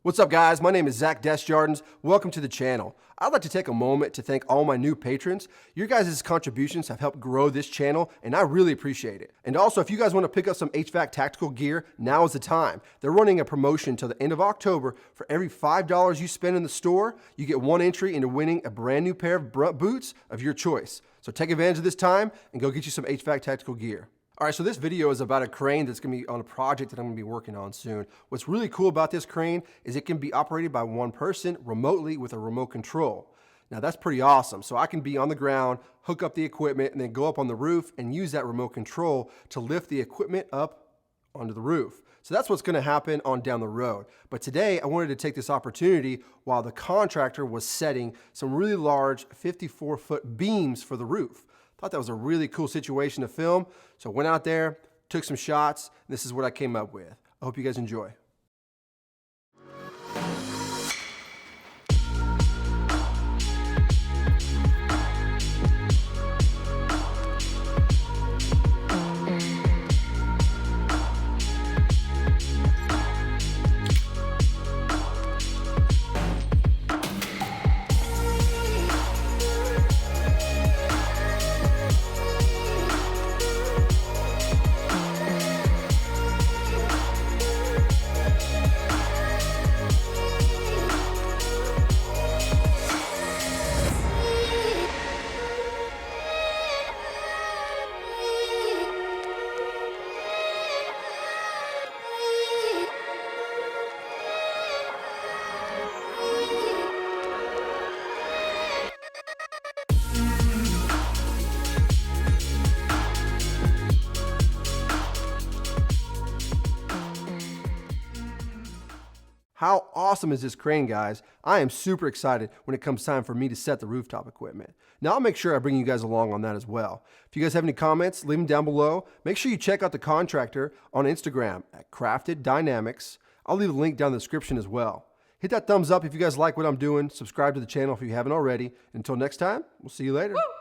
What's up guys, my name is Zach Desjardins. Welcome to the channel. I'd like to take a moment to thank all my new patrons. Your guys' contributions have helped grow this channel and I really appreciate it. And also if you guys want to pick up some HVAC tactical gear, now is the time. They're running a promotion till the end of October. For every $5 you spend in the store, you get one entry into winning a brand new pair of boots of your choice. So take advantage of this time and go get you some HVAC tactical gear. All right, so this video is about a crane that's gonna be on a project that I'm gonna be working on soon. What's really cool about this crane is it can be operated by one person remotely with a remote control. Now that's pretty awesome. So I can be on the ground, hook up the equipment, and then go up on the roof and use that remote control to lift the equipment up onto the roof. So that's what's gonna happen on down the road. But today I wanted to take this opportunity while the contractor was setting some really large 54-foot beams for the roof. Thought that was a really cool situation to film. So I went out there, took some shots, and this is what I came up with. I hope you guys enjoy. How awesome is this crane, guys? I am super excited when it comes time for me to set the rooftop equipment. Now I'll make sure I bring you guys along on that as well. If you guys have any comments, leave them down below. Make sure you check out the contractor on Instagram at Crafted Dynamics. I'll leave a link down in the description as well. Hit that thumbs up if you guys like what I'm doing. Subscribe to the channel if you haven't already. Until next time, we'll see you later. Woo!